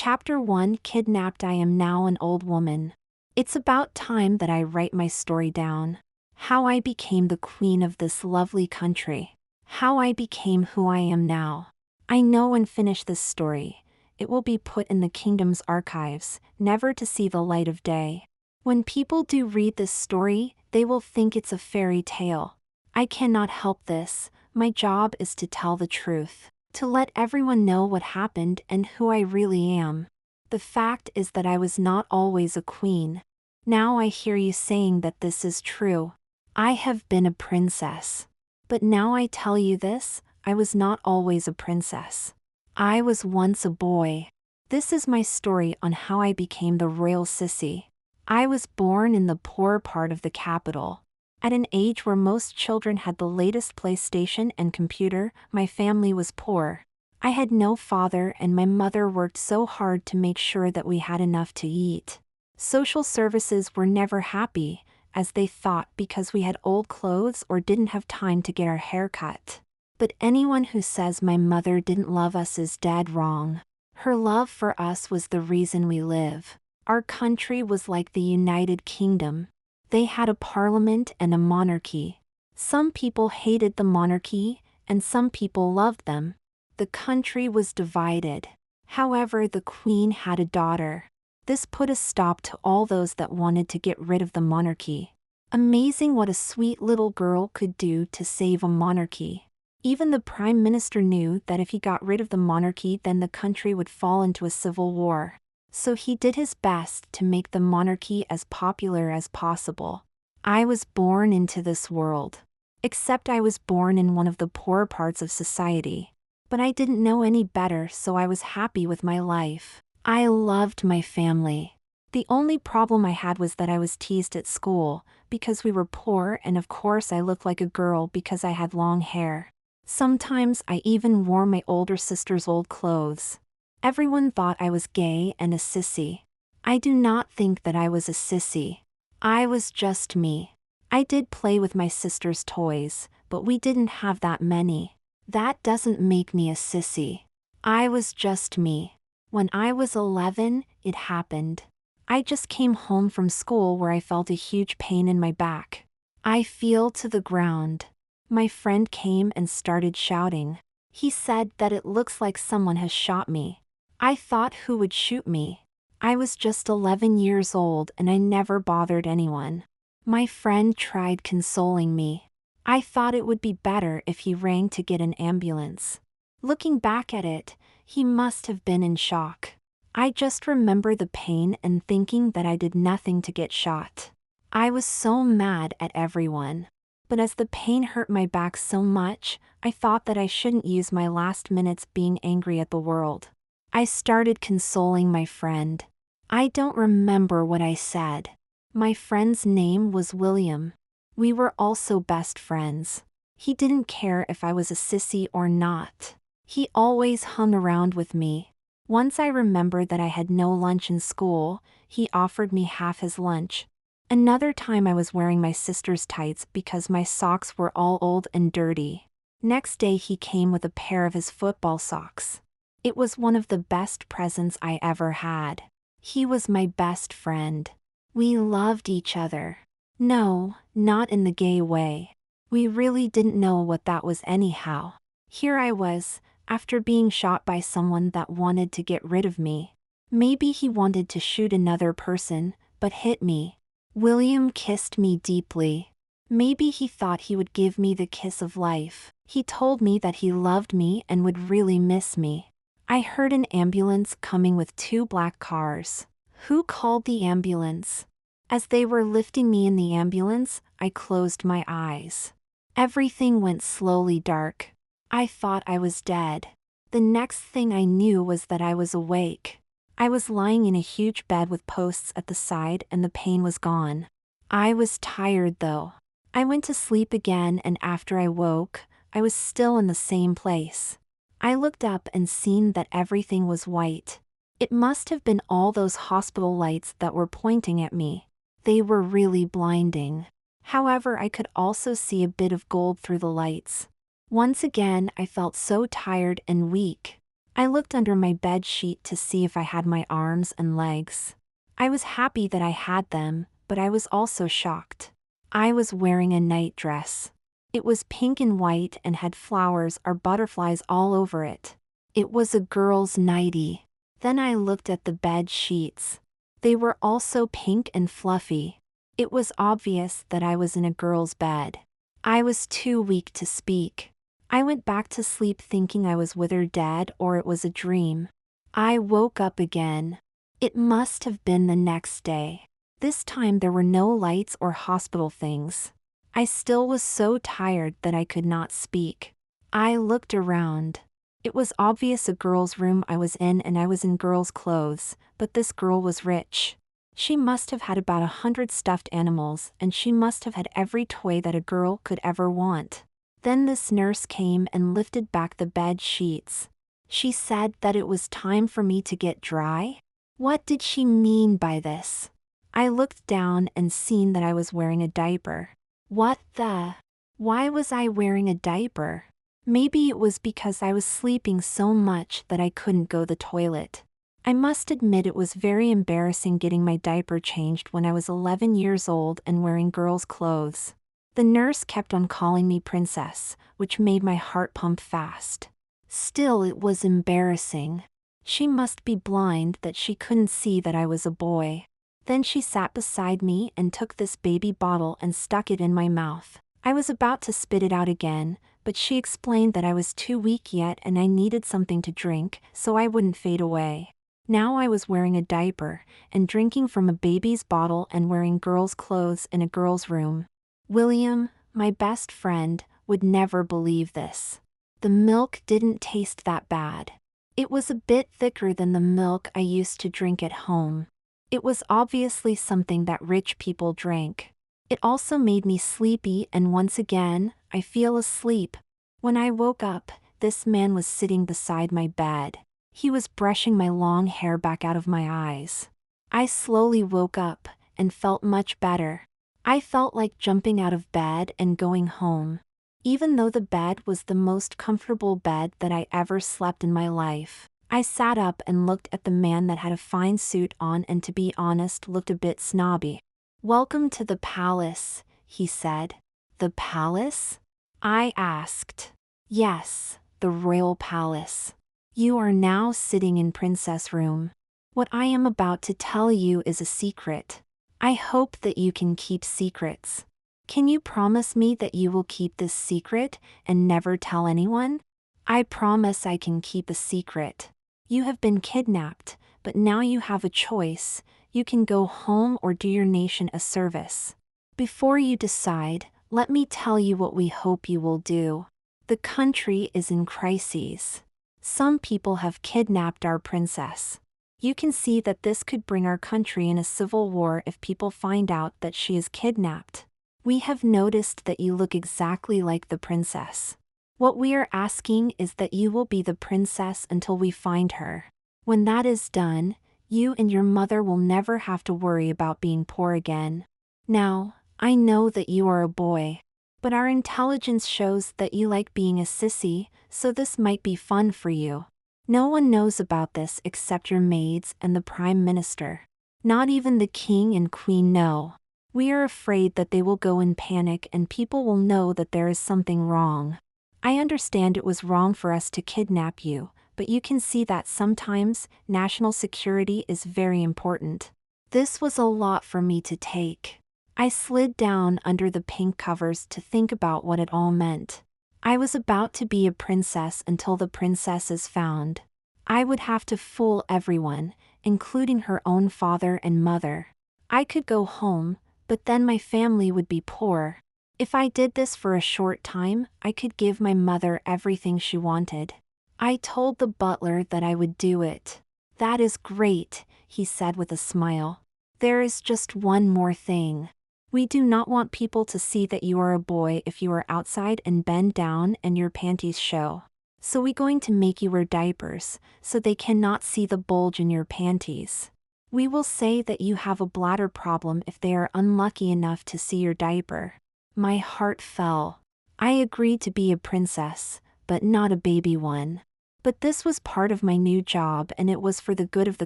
Chapter 1, Kidnapped. I am now an old woman. It's about time that I write my story down. How I became the queen of this lovely country. How I became who I am now. I know and finish this story. It will be put in the kingdom's archives, never to see the light of day. When people do read this story, they will think it's a fairy tale. I cannot help this. My job is to tell the truth, to let everyone know what happened and who I really am. The fact is that I was not always a queen. Now I hear you saying that this is true. I have been a princess. But now I tell you this, I was not always a princess. I was once a boy. This is my story on how I became the royal Sissy. I was born in the poor part of the capital. At an age where most children had the latest PlayStation and computer, my family was poor. I had no father and my mother worked so hard to make sure that we had enough to eat. Social services were never happy, as they thought, because we had old clothes or didn't have time to get our hair cut. But anyone who says my mother didn't love us is dead wrong. Her love for us was the reason we live. Our country was like the United Kingdom. They had a parliament and a monarchy. Some people hated the monarchy, and some people loved them. The country was divided. However, the queen had a daughter. This put a stop to all those that wanted to get rid of the monarchy. Amazing what a sweet little girl could do to save a monarchy. Even the prime minister knew that if he got rid of the monarchy, then the country would fall into a civil war. So he did his best to make the monarchy as popular as possible. I was born into this world. Except I was born in one of the poor parts of society. But I didn't know any better, so I was happy with my life. I loved my family. The only problem I had was that I was teased at school, because we were poor, and of course I looked like a girl because I had long hair. Sometimes I even wore my older sister's old clothes. Everyone thought I was gay and a sissy. I do not think that I was a sissy. I was just me. I did play with my sister's toys, but we didn't have that many. That doesn't make me a sissy. I was just me. When I was 11, it happened. I just came home from school where I felt a huge pain in my back. I fell to the ground. My friend came and started shouting. He said that it looks like someone has shot me. I thought, who would shoot me? I was just 11 years old and I never bothered anyone. My friend tried consoling me. I thought it would be better if he rang to get an ambulance. Looking back at it, he must have been in shock. I just remember the pain and thinking that I did nothing to get shot. I was so mad at everyone. But as the pain hurt my back so much, I thought that I shouldn't use my last minutes being angry at the world. I started consoling my friend. I don't remember what I said. My friend's name was William. We were also best friends. He didn't care if I was a sissy or not. He always hung around with me. Once I remembered that I had no lunch in school, he offered me half his lunch. Another time I was wearing my sister's tights because my socks were all old and dirty. Next day he came with a pair of his football socks. It was one of the best presents I ever had. He was my best friend. We loved each other. No, not in the gay way. We really didn't know what that was anyhow. Here I was, after being shot by someone that wanted to get rid of me. Maybe he wanted to shoot another person, but hit me. William kissed me deeply. Maybe he thought he would give me the kiss of life. He told me that he loved me and would really miss me. I heard an ambulance coming with 2 black cars. Who called the ambulance? As they were lifting me in the ambulance, I closed my eyes. Everything went slowly dark. I thought I was dead. The next thing I knew was that I was awake. I was lying in a huge bed with posts at the side and the pain was gone. I was tired though. I went to sleep again, and after I woke, I was still in the same place. I looked up and seen that everything was white. It must have been all those hospital lights that were pointing at me. They were really blinding. However, I could also see a bit of gold through the lights. Once again, I felt so tired and weak. I looked under my bed sheet to see if I had my arms and legs. I was happy that I had them, but I was also shocked. I was wearing a night dress. It was pink and white and had flowers or butterflies all over it. It was a girl's nightie. Then I looked at the bed sheets. They were also pink and fluffy. It was obvious that I was in a girl's bed. I was too weak to speak. I went back to sleep thinking I was with her dead or it was a dream. I woke up again. It must have been the next day. This time there were no lights or hospital things. I still was so tired that I could not speak. I looked around. It was obvious a girl's room I was in and I was in girl's clothes, but this girl was rich. She must have had about 100 stuffed animals and she must have had every toy that a girl could ever want. Then this nurse came and lifted back the bed sheets. She said that it was time for me to get dry. What did she mean by this? I looked down and seen that I was wearing a diaper. What the? Why was I wearing a diaper? Maybe it was because I was sleeping so much that I couldn't go to the toilet. I must admit it was very embarrassing getting my diaper changed when I was 11 years old and wearing girls' clothes. The nurse kept on calling me princess, which made my heart pump fast. Still, it was embarrassing. She must be blind that she couldn't see that I was a boy. Then she sat beside me and took this baby bottle and stuck it in my mouth. I was about to spit it out again, but she explained that I was too weak yet and I needed something to drink so I wouldn't fade away. Now I was wearing a diaper and drinking from a baby's bottle and wearing girls' clothes in a girl's room. William, my best friend, would never believe this. The milk didn't taste that bad. It was a bit thicker than the milk I used to drink at home. It was obviously something that rich people drank. It also made me sleepy and once again, I feel asleep. When I woke up, this man was sitting beside my bed. He was brushing my long hair back out of my eyes. I slowly woke up and felt much better. I felt like jumping out of bed and going home. Even though the bed was the most comfortable bed that I ever slept in my life, I sat up and looked at the man that had a fine suit on and to be honest looked a bit snobby. "Welcome to the palace," he said. "The palace?" I asked. "Yes, the royal palace. You are now sitting in princess room. What I am about to tell you is a secret. I hope that you can keep secrets. Can you promise me that you will keep this secret and never tell anyone?" "I promise I can keep a secret. You have been kidnapped, but now you have a choice. You can go home or do your nation a service. Before you decide, let me tell you what we hope you will do. The country is in crises. Some people have kidnapped our princess. You can see that this could bring our country in a civil war if people find out that she is kidnapped. We have noticed that you look exactly like the princess. What we are asking is that you will be the princess until we find her. When that is done, you and your mother will never have to worry about being poor again. Now, I know that you are a boy, but our intelligence shows that you like being a sissy, so this might be fun for you. No one knows about this except your maids and the Prime Minister. Not even the King and Queen know. We are afraid that they will go in panic and people will know that there is something wrong. I understand it was wrong for us to kidnap you, but you can see that sometimes national security is very important. This was a lot for me to take. I slid down under the pink covers to think about what it all meant. I was about to be a princess until the princess is found. I would have to fool everyone, including her own father and mother. I could go home, but then my family would be poor. If I did this for a short time, I could give my mother everything she wanted. I told the butler that I would do it. "That is great," he said with a smile. "There is just one more thing. We do not want people to see that you are a boy if you are outside and bend down and your panties show. So we going to make you wear diapers, so they cannot see the bulge in your panties. We will say that you have a bladder problem if they are unlucky enough to see your diaper." My heart fell. I agreed to be a princess, but not a baby one. But this was part of my new job and it was for the good of the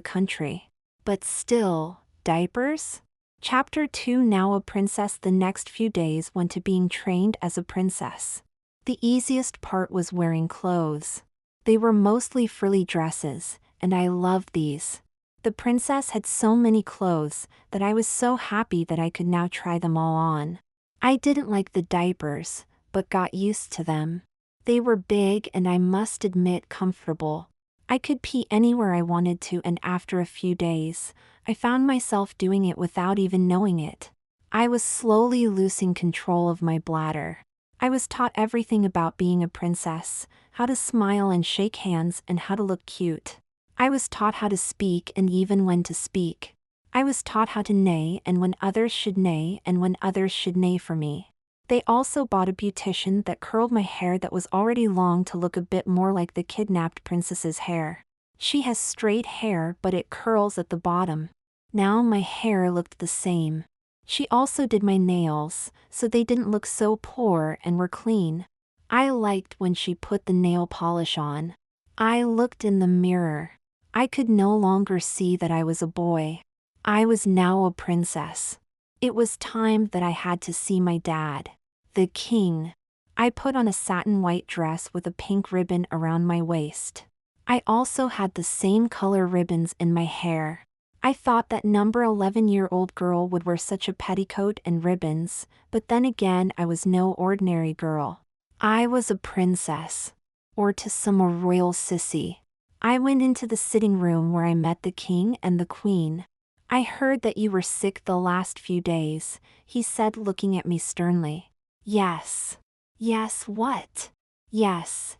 country. But still, diapers? Chapter 2. Now a princess. The next few days went to being trained as a princess. The easiest part was wearing clothes. They were mostly frilly dresses, and I loved these. The princess had so many clothes that I was so happy that I could now try them all on. I didn't like the diapers, but got used to them. They were big and I must admit comfortable. I could pee anywhere I wanted to, and after a few days, I found myself doing it without even knowing it. I was slowly losing control of my bladder. I was taught everything about being a princess, how to smile and shake hands and how to look cute. I was taught how to speak and even when to speak. I was taught how to neigh and when others should neigh and when others should neigh for me. They also bought a beautician that curled my hair that was already long to look a bit more like the kidnapped princess's hair. She has straight hair but it curls at the bottom. Now my hair looked the same. She also did my nails, so they didn't look so poor and were clean. I liked when she put the nail polish on. I looked in the mirror. I could no longer see that I was a boy. I was now a princess. It was time that I had to see my dad, the king. I put on a satin white dress with a pink ribbon around my waist. I also had the same color ribbons in my hair. I thought that number 11-year-old girl would wear such a petticoat and ribbons, but then again I was no ordinary girl. I was a princess. Or to some a royal sissy. I went into the sitting room where I met the king and the queen. I heard that you were sick the last few days, he said, looking at me sternly. Yes. Yes, what? Yes,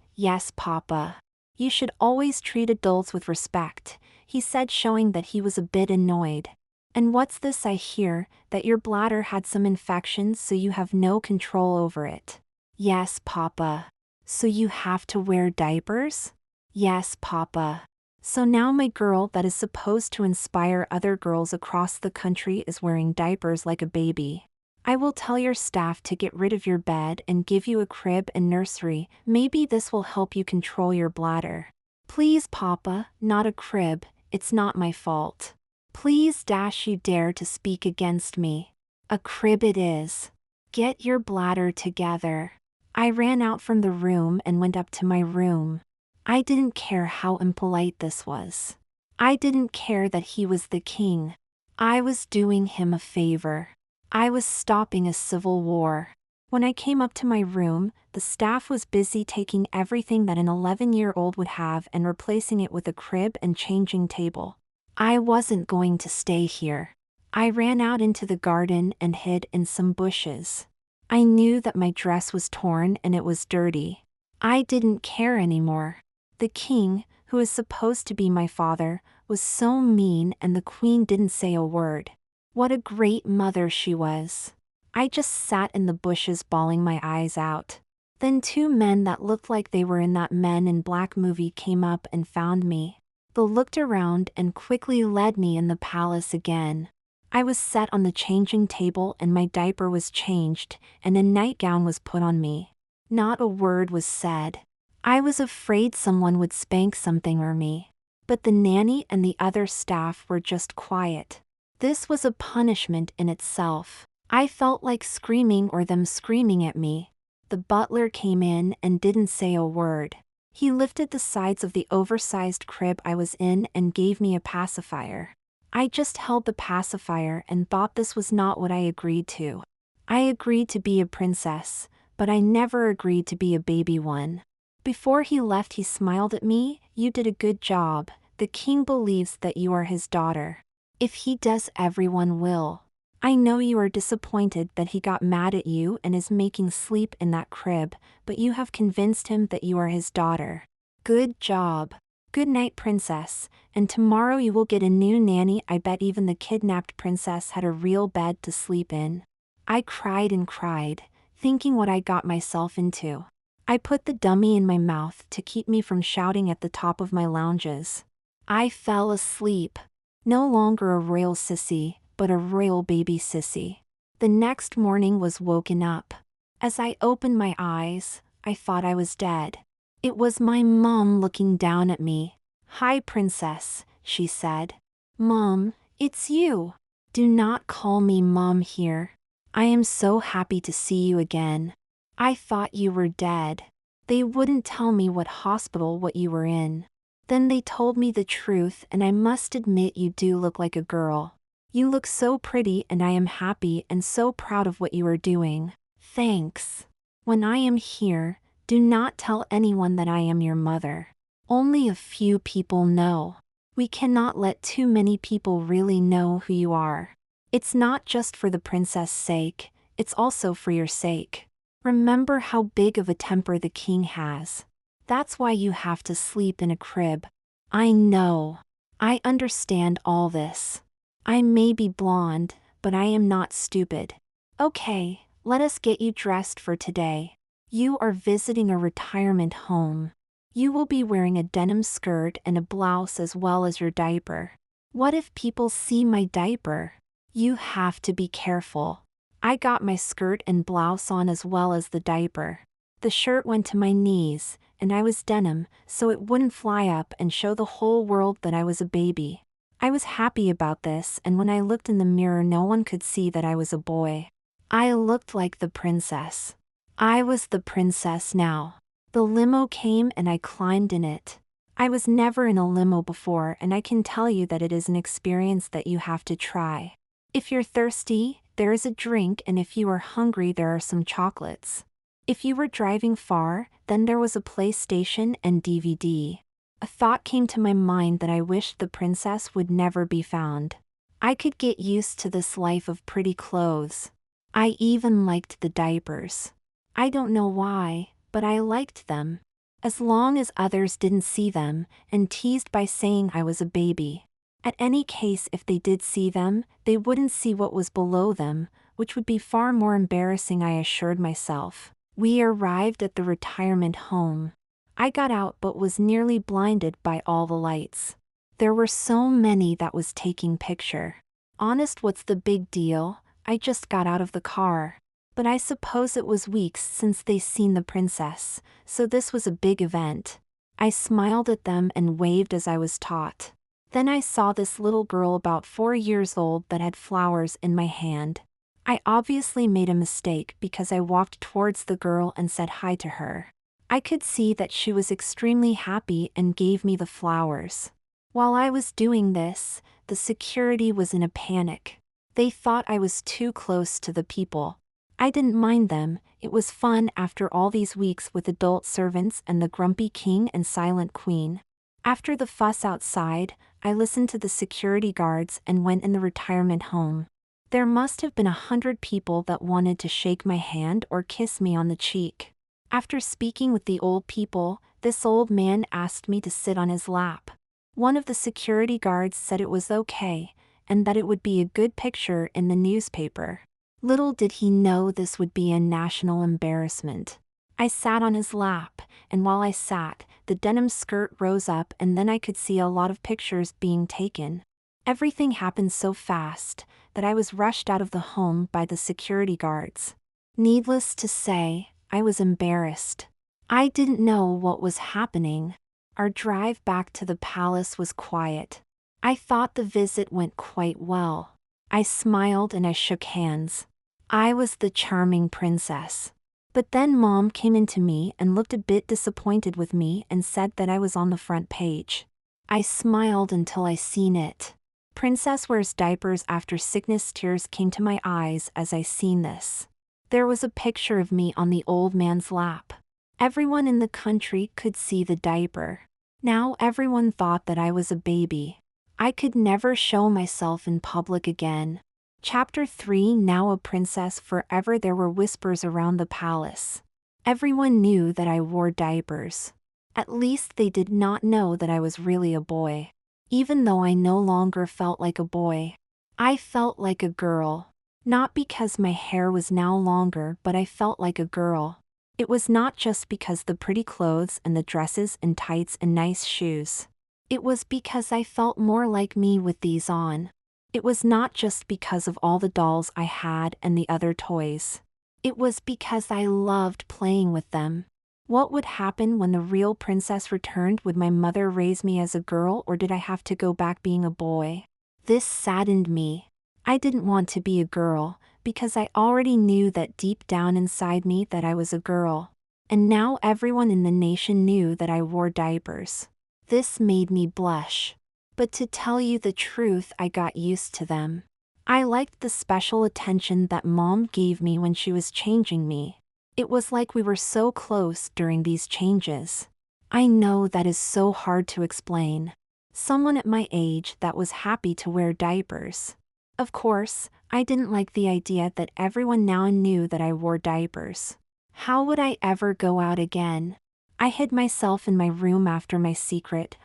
Papa. You should always treat adults with respect, he said, showing that he was a bit annoyed. And what's this I hear, that your bladder had some infection so you have no control over it? Yes, Papa. So you have to wear diapers? Yes, Papa. So now my girl that is supposed to inspire other girls across the country is wearing diapers like a baby. I will tell your staff to get rid of your bed and give you a crib and nursery. Maybe this will help you control your bladder. Please, Papa, not a crib, it's not my fault. Please, you dare to speak against me. A crib it is. Get your bladder together. I ran out from the room and went up to my room. I didn't care how impolite this was. I didn't care that he was the king. I was doing him a favor. I was stopping a civil war. When I came up to my room, the staff was busy taking everything that an 11-year-old would have and replacing it with a crib and changing table. I wasn't going to stay here. I ran out into the garden and hid in some bushes. I knew that my dress was torn and it was dirty. I didn't care anymore. The king, who is supposed to be my father, was so mean and the queen didn't say a word. What a great mother she was. I just sat in the bushes bawling my eyes out. Then 2 men that looked like they were in that Men in Black movie came up and found me. They looked around and quickly led me in the palace again. I was set on the changing table and my diaper was changed and a nightgown was put on me. Not a word was said. I was afraid someone would spank something or me. But the nanny and the other staff were just quiet. This was a punishment in itself. I felt like screaming or them screaming at me. The butler came in and didn't say a word. He lifted the sides of the oversized crib I was in and gave me a pacifier. I just held the pacifier and thought this was not what I agreed to. I agreed to be a princess, but I never agreed to be a baby one. Before he left, he smiled at me. You did a good job. The king believes that you are his daughter. If he does, everyone will. I know you are disappointed that he got mad at you and is making sleep in that crib, but you have convinced him that you are his daughter. Good job. Good night, princess, and tomorrow you will get a new nanny. I bet even the kidnapped princess had a real bed to sleep in. I cried and cried, thinking what I got myself into. I put the dummy in my mouth to keep me from shouting at the top of my lunges. I fell asleep. No longer a royal sissy, but a royal baby sissy. The next morning was woken up. As I opened my eyes, I thought I was dead. It was my mom looking down at me. "Hi, princess," she said. "Mom, it's you." "Do not call me mom here. I am so happy to see you again. I thought you were dead." They wouldn't tell me what you were in. Then they told me the truth, and I must admit you do look like a girl. You look so pretty, and I am happy and so proud of what you are doing. Thanks. When I am here, do not tell anyone that I am your mother. Only a few people know. We cannot let too many people really know who you are. It's not just for the princess' sake, it's also for your sake. Remember how big of a temper the king has. That's why you have to sleep in a crib. I know. I understand all this. I may be blonde, but I am not stupid. Okay, let us get you dressed for today. You are visiting a retirement home. You will be wearing a denim skirt and a blouse as well as your diaper. What if people see my diaper? You have to be careful. I got my skirt and blouse on as well as the diaper. The shirt went to my knees, and I was denim, so it wouldn't fly up and show the whole world that I was a baby. I was happy about this, and when I looked in the mirror no one could see that I was a boy. I looked like the princess. I was the princess now. The limo came and I climbed in it. I was never in a limo before, and I can tell you that it is an experience that you have to try. If you're thirsty, there is a drink, and if you are hungry there are some chocolates. If you were driving far, then there was a PlayStation and DVD. A thought came to my mind that I wished the princess would never be found. I could get used to this life of pretty clothes. I even liked the diapers. I don't know why, but I liked them. As long as others didn't see them, and teased by saying I was a baby. At any case, if they did see them, they wouldn't see what was below them, which would be far more embarrassing, I assured myself. We arrived at the retirement home. I got out but was nearly blinded by all the lights. There were so many that was taking picture. Honest, what's the big deal? I just got out of the car. But I suppose it was weeks since they seen the princess, so this was a big event. I smiled at them and waved as I was taught. Then I saw this little girl about 4 years old that had flowers in my hand. I obviously made a mistake because I walked towards the girl and said hi to her. I could see that she was extremely happy and gave me the flowers. While I was doing this, the security was in a panic. They thought I was too close to the people. I didn't mind them, it was fun after all these weeks with adult servants and the grumpy king and silent queen. After the fuss outside, I listened to the security guards and went in the retirement home. There must have been 100 people that wanted to shake my hand or kiss me on the cheek. After speaking with the old people, this old man asked me to sit on his lap. One of the security guards said it was okay, and that it would be a good picture in the newspaper. Little did he know this would be a national embarrassment. I sat on his lap, and while I sat, the denim skirt rose up and then I could see a lot of pictures being taken. Everything happened so fast that I was rushed out of the home by the security guards. Needless to say, I was embarrassed. I didn't know what was happening. Our drive back to the palace was quiet. I thought the visit went quite well. I smiled and I shook hands. I was the charming princess. But then Mom came into me and looked a bit disappointed with me and said that I was on the front page. I smiled until I seen it. Princess wears diapers after sickness. Tears came to my eyes as I seen this. There was a picture of me on the old man's lap. Everyone in the country could see the diaper. Now everyone thought that I was a baby. I could never show myself in public again. Chapter 3. Now a princess forever. There were whispers around the palace. Everyone knew that I wore diapers. At least they did not know that I was really a boy. Even though I no longer felt like a boy, I felt like a girl. Not because my hair was now longer, but I felt like a girl. It was not just because the pretty clothes and the dresses and tights and nice shoes. It was because I felt more like me with these on. It was not just because of all the dolls I had and the other toys. It was because I loved playing with them. What would happen when the real princess returned? Would my mother raise me as a girl, or did I have to go back being a boy? This saddened me. I didn't want to be a girl, because I already knew that deep down inside me that I was a girl. And now everyone in the nation knew that I wore diapers. This made me blush. But to tell you the truth, I got used to them. I liked the special attention that Mom gave me when she was changing me. It was like we were so close during these changes. I know that is so hard to explain. Someone at my age that was happy to wear diapers. Of course, I didn't like the idea that everyone now knew that I wore diapers. How would I ever go out again? I hid myself in my room after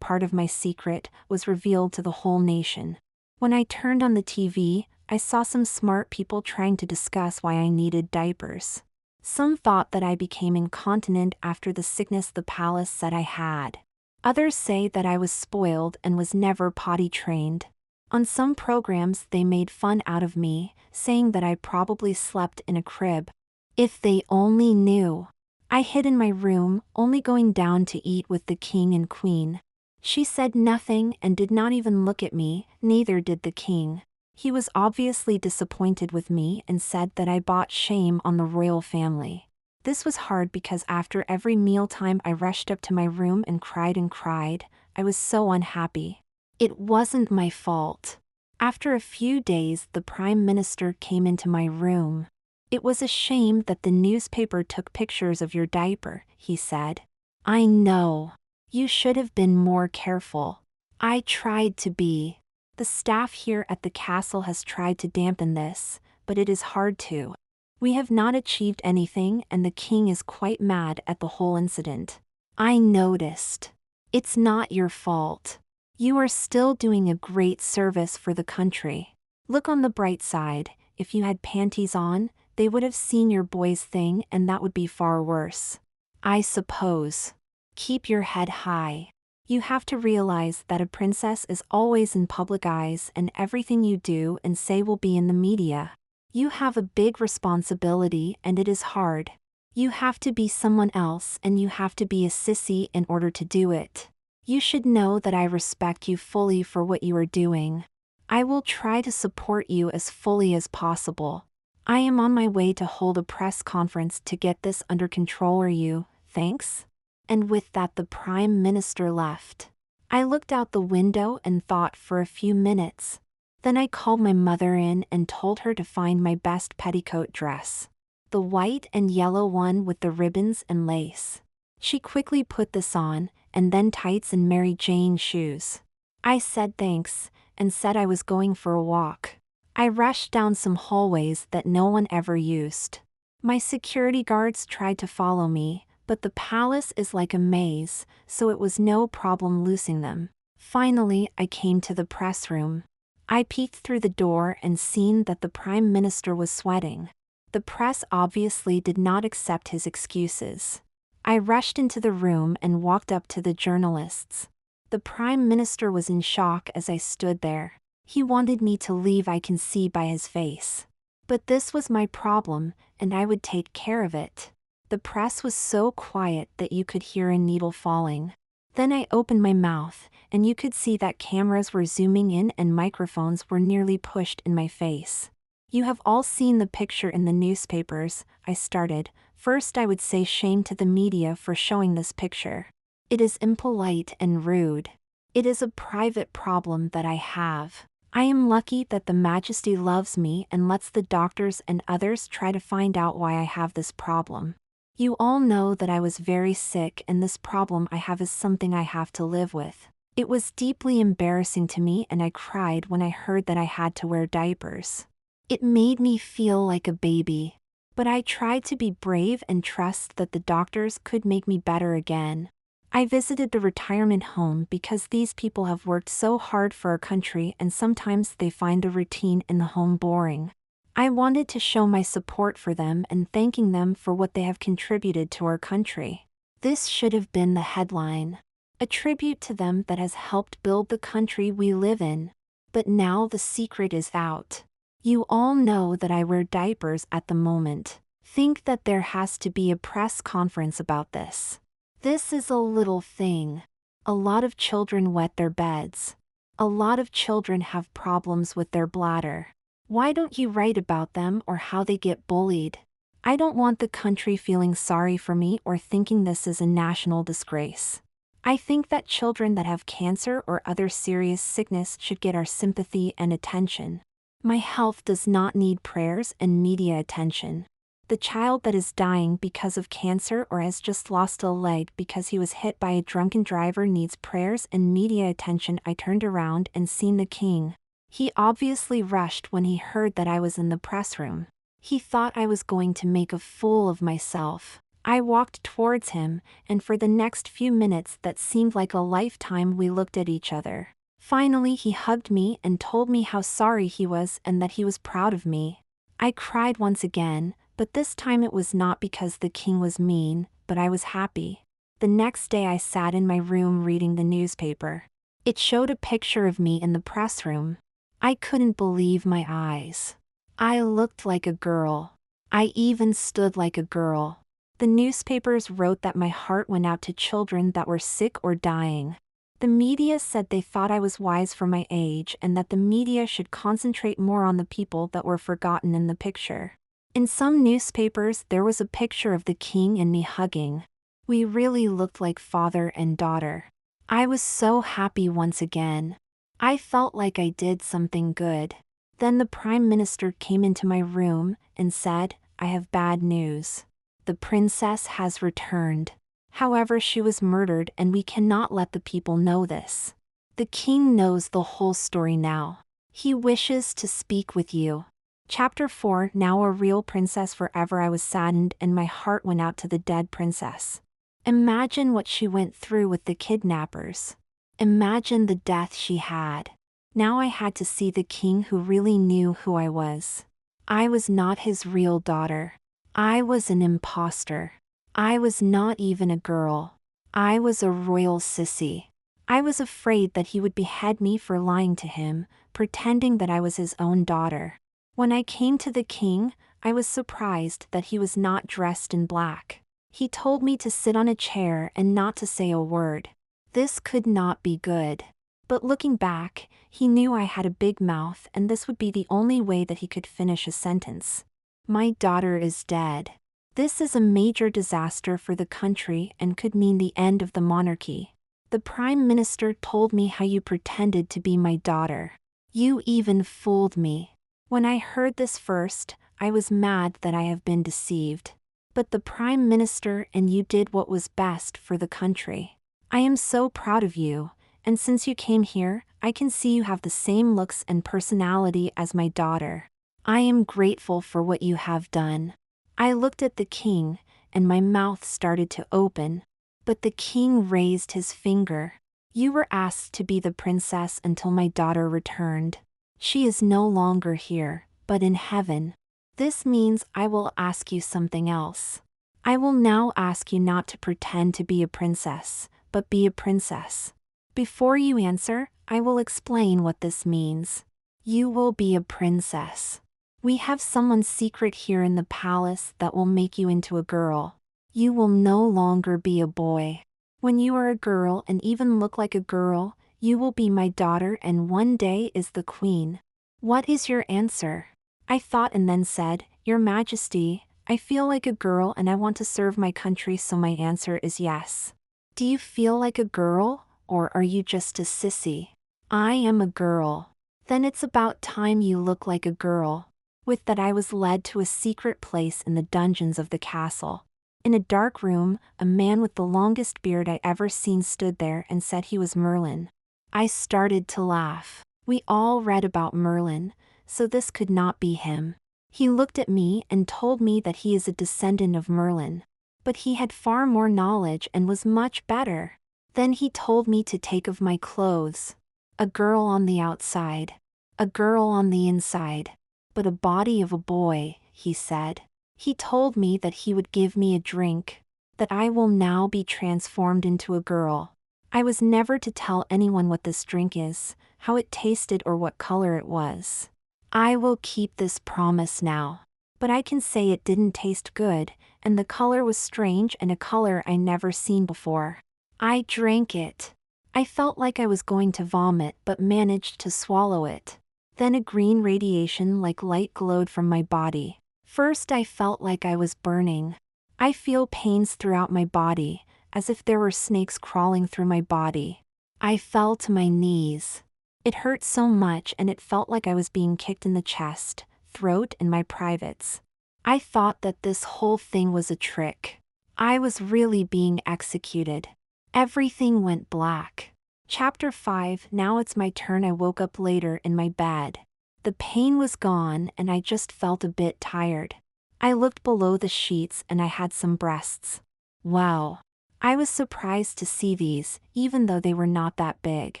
part of my secret, was revealed to the whole nation. When I turned on the TV, I saw some smart people trying to discuss why I needed diapers. Some thought that I became incontinent after the sickness the palace said I had. Others say that I was spoiled and was never potty trained. On some programs they made fun out of me, saying that I probably slept in a crib. If they only knew. I hid in my room, only going down to eat with the king and queen. She said nothing and did not even look at me, neither did the king. He was obviously disappointed with me and said that I brought shame on the royal family. This was hard because after every mealtime I rushed up to my room and cried and cried. I was so unhappy. It wasn't my fault. After a few days, the Prime Minister came into my room. It was a shame that the newspaper took pictures of your diaper, he said. I know. You should have been more careful. I tried to be. The staff here at the castle has tried to dampen this, but it is hard to. We have not achieved anything and the king is quite mad at the whole incident. I noticed. It's not your fault. You are still doing a great service for the country. Look on the bright side, if you had panties on, they would have seen your boy's thing and that would be far worse. I suppose. Keep your head high. You have to realize that a princess is always in public eyes and everything you do and say will be in the media. You have a big responsibility and it is hard. You have to be someone else and you have to be a sissy in order to do it. You should know that I respect you fully for what you are doing. I will try to support you as fully as possible. I am on my way to hold a press conference to get this under control. Are you? Thanks. And with that the Prime Minister left. I looked out the window and thought for a few minutes. Then I called my mother in and told her to find my best petticoat dress. The white and yellow one with the ribbons and lace. She quickly put this on, and then tights and Mary Jane shoes. I said thanks, and said I was going for a walk. I rushed down some hallways that no one ever used. My security guards tried to follow me, but the palace is like a maze, so it was no problem losing them. Finally, I came to the press room. I peeked through the door and seen that the Prime Minister was sweating. The press obviously did not accept his excuses. I rushed into the room and walked up to the journalists. The Prime Minister was in shock as I stood there. He wanted me to leave, I can see by his face. But this was my problem, and I would take care of it. The press was so quiet that you could hear a needle falling. Then I opened my mouth, and you could see that cameras were zooming in and microphones were nearly pushed in my face. You have all seen the picture in the newspapers, I started. First I would say shame to the media for showing this picture. It is impolite and rude. It is a private problem that I have. I am lucky that the Majesty loves me and lets the doctors and others try to find out why I have this problem. You all know that I was very sick and this problem I have is something I have to live with. It was deeply embarrassing to me and I cried when I heard that I had to wear diapers. It made me feel like a baby. But I tried to be brave and trust that the doctors could make me better again. I visited the retirement home because these people have worked so hard for our country and sometimes they find the routine in the home boring. I wanted to show my support for them and thanking them for what they have contributed to our country. This should have been the headline. A tribute to them that has helped build the country we live in. But now the secret is out. You all know that I wear diapers at the moment. Think that there has to be a press conference about this. This is a little thing. A lot of children wet their beds. A lot of children have problems with their bladder. Why don't you write about them or how they get bullied? I don't want the country feeling sorry for me or thinking this is a national disgrace. I think that children that have cancer or other serious sickness should get our sympathy and attention. My health does not need prayers and media attention. The child that is dying because of cancer or has just lost a leg because he was hit by a drunken driver needs prayers and media attention. I turned around and seen the king. He obviously rushed when he heard that I was in the press room. He thought I was going to make a fool of myself. I walked towards him, and for the next few minutes that seemed like a lifetime we looked at each other. Finally he hugged me and told me how sorry he was and that he was proud of me. I cried once again, but this time it was not because the king was mean, but I was happy. The next day I sat in my room reading the newspaper. It showed a picture of me in the press room. I couldn't believe my eyes. I looked like a girl. I even stood like a girl. The newspapers wrote that my heart went out to children that were sick or dying. The media said they thought I was wise for my age and that the media should concentrate more on the people that were forgotten in the picture. In some newspapers there was a picture of the king and me hugging. We really looked like father and daughter. I was so happy once again. I felt like I did something good. Then the Prime Minister came into my room and said, "I have bad news. The princess has returned. However, she was murdered and we cannot let the people know this. The king knows the whole story now. He wishes to speak with you." Chapter 4. Now a real princess forever. I was saddened and my heart went out to the dead princess. Imagine what she went through with the kidnappers. Imagine the death she had. Now I had to see the king who really knew who I was. I was not his real daughter. I was an imposter. I was not even a girl. I was a royal sissy. I was afraid that he would behead me for lying to him, pretending that I was his own daughter. When I came to the king, I was surprised that he was not dressed in black. He told me to sit on a chair and not to say a word. This could not be good. But looking back, he knew I had a big mouth and this would be the only way that he could finish a sentence. My daughter is dead. This is a major disaster for the country and could mean the end of the monarchy. The Prime Minister told me how you pretended to be my daughter. You even fooled me. When I heard this first, I was mad that I have been deceived. But the Prime Minister and you did what was best for the country. I am so proud of you, and since you came here, I can see you have the same looks and personality as my daughter. I am grateful for what you have done. I looked at the king, and my mouth started to open. But the king raised his finger. You were asked to be the princess until my daughter returned. She is no longer here, but in heaven. This means I will ask you something else. I will now ask you not to pretend to be a princess, but be a princess. Before you answer, I will explain what this means. You will be a princess. We have someone secret here in the palace that will make you into a girl. You will no longer be a boy. When you are a girl and even look like a girl, you will be my daughter and one day is the queen. What is your answer? I thought and then said, Your Majesty, I feel like a girl and I want to serve my country, so my answer is yes. Do you feel like a girl, or are you just a sissy? I am a girl. Then it's about time you look like a girl. With that I was led to a secret place in the dungeons of the castle. In a dark room, a man with the longest beard I ever seen stood there and said he was Merlin. I started to laugh. We all read about Merlin, so this could not be him. He looked at me and told me that he is a descendant of Merlin. But he had far more knowledge and was much better. Then he told me to take of my clothes. A girl on the outside. A girl on the inside. But a body of a boy, he said. He told me that he would give me a drink. That I will now be transformed into a girl. I was never to tell anyone what this drink is, how it tasted or what color it was. I will keep this promise now. but I can say it didn't taste good, and the color was strange and a color I never seen before. I drank it. I felt like I was going to vomit but managed to swallow it. Then a green radiation like light glowed from my body. First I felt like I was burning. I feel pains throughout my body, as if there were snakes crawling through my body. I fell to my knees. It hurt so much and it felt like I was being kicked in the chest, throat and my privates. I thought that this whole thing was a trick. I was really being executed. Everything went black. Chapter 5. Now it's my turn. I woke up later in my bed. The pain was gone and I just felt a bit tired. I looked below the sheets and I had some breasts. Wow. I was surprised to see these, even though they were not that big.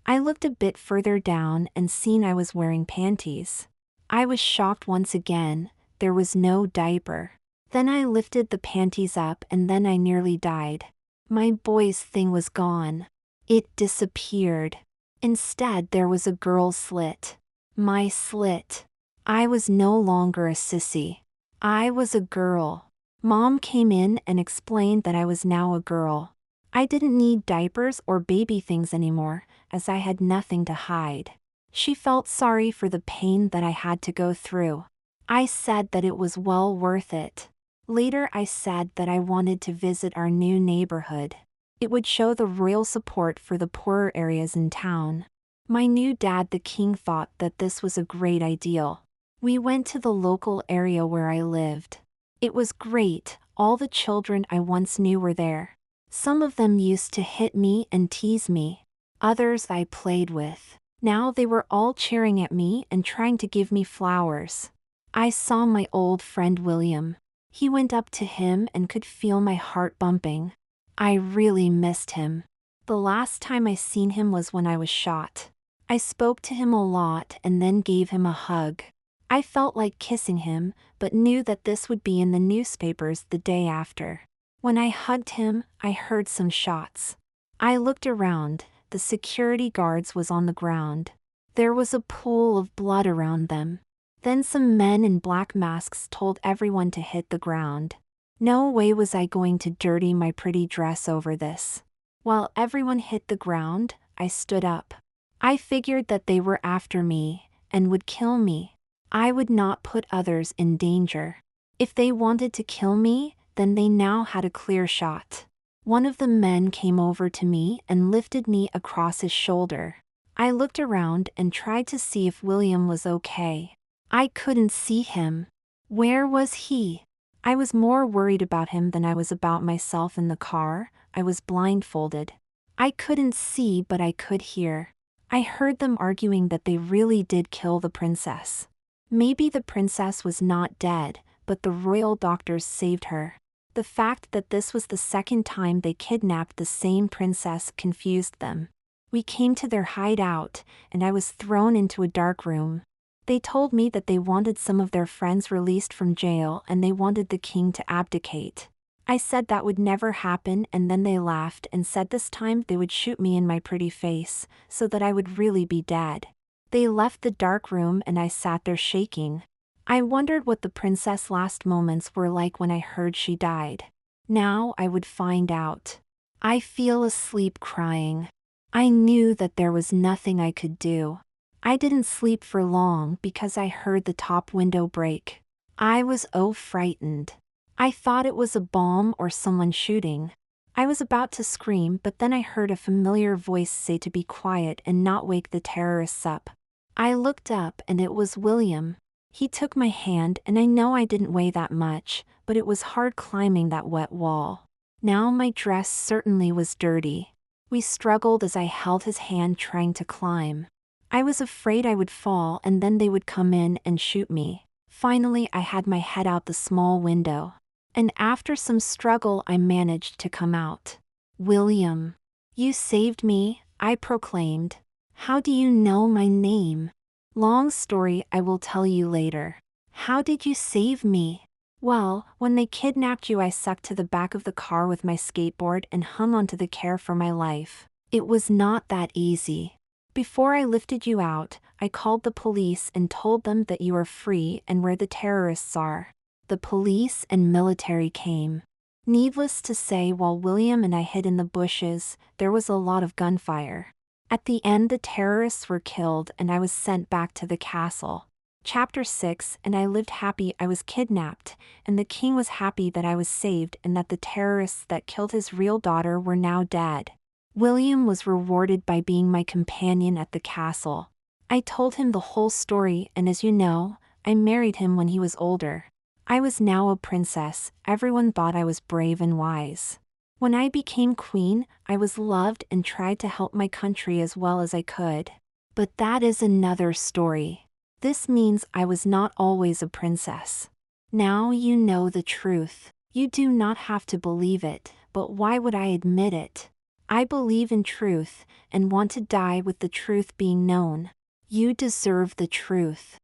I looked a bit further down and seen I was wearing panties. I was shocked once again. There was no diaper. Then I lifted the panties up and then I nearly died. My boy's thing was gone. It disappeared. Instead there was a girl's slit. My slit. I was no longer a sissy. I was a girl. Mom came in and explained that I was now a girl. I didn't need diapers or baby things anymore, as I had nothing to hide. She felt sorry for the pain that I had to go through. I said that it was well worth it. Later I said that I wanted to visit our new neighborhood. It would show the royal support for the poorer areas in town. My new dad, the king, thought that this was a great idea. We went to the local area where I lived. It was great. All the children I once knew were there. Some of them used to hit me and tease me. Others I played with. Now they were all cheering at me and trying to give me flowers. I saw my old friend William. He went up to him and could feel my heart bumping. I really missed him. The last time I seen him was when I was shot. I spoke to him a lot and then gave him a hug. I felt like kissing him, but knew that this would be in the newspapers the day after. When I hugged him, I heard some shots. I looked around. The security guards was on the ground. There was a pool of blood around them. Then some men in black masks told everyone to hit the ground. No way was I going to dirty my pretty dress over this. While everyone hit the ground, I stood up. I figured that they were after me and would kill me. I would not put others in danger. If they wanted to kill me, then they now had a clear shot. One of the men came over to me and lifted me across his shoulder. I looked around and tried to see if William was okay. I couldn't see him. Where was he? I was more worried about him than I was about myself in the car. I was blindfolded. I couldn't see, but I could hear. I heard them arguing that they really did kill the princess. Maybe the princess was not dead, but the royal doctors saved her. The fact that this was the second time they kidnapped the same princess confused them. We came to their hideout, and I was thrown into a dark room. They told me that they wanted some of their friends released from jail and they wanted the king to abdicate. I said that would never happen, and then they laughed and said this time they would shoot me in my pretty face, so that I would really be dead. They left the dark room and I sat there shaking. I wondered what the princess' last moments were like when I heard she died. Now I would find out. I fell asleep crying. I knew that there was nothing I could do. I didn't sleep for long because I heard the top window break. I was frightened. I thought it was a bomb or someone shooting. I was about to scream, but then I heard a familiar voice say to be quiet and not wake the terrorists up. I looked up and it was William. He took my hand, and I know I didn't weigh that much, but it was hard climbing that wet wall. Now my dress certainly was dirty. We struggled as I held his hand trying to climb. I was afraid I would fall and then they would come in and shoot me. Finally I had my head out the small window. And after some struggle I managed to come out. "William, you saved me," I proclaimed. "How do you know my name?" "Long story, I will tell you later." "How did you save me?" "Well, when they kidnapped you I stuck to the back of the car with my skateboard and hung onto the care for my life. It was not that easy. Before I lifted you out, I called the police and told them that you are free and where the terrorists are. The police and military came. Needless to say, while William and I hid in the bushes, there was a lot of gunfire. At the end, the terrorists were killed and I was sent back to the castle. Chapter 6. And I lived happy. I was kidnapped, and the king was happy that I was saved and that the terrorists that killed his real daughter were now dead. William was rewarded by being my companion at the castle. I told him the whole story, and as you know, I married him when he was older. I was now a princess. Everyone thought I was brave and wise. When I became queen, I was loved and tried to help my country as well as I could. But that is another story. This means I was not always a princess. Now you know the truth. You do not have to believe it, but why would I admit it? I believe in truth, and want to die with the truth being known. You deserve the truth.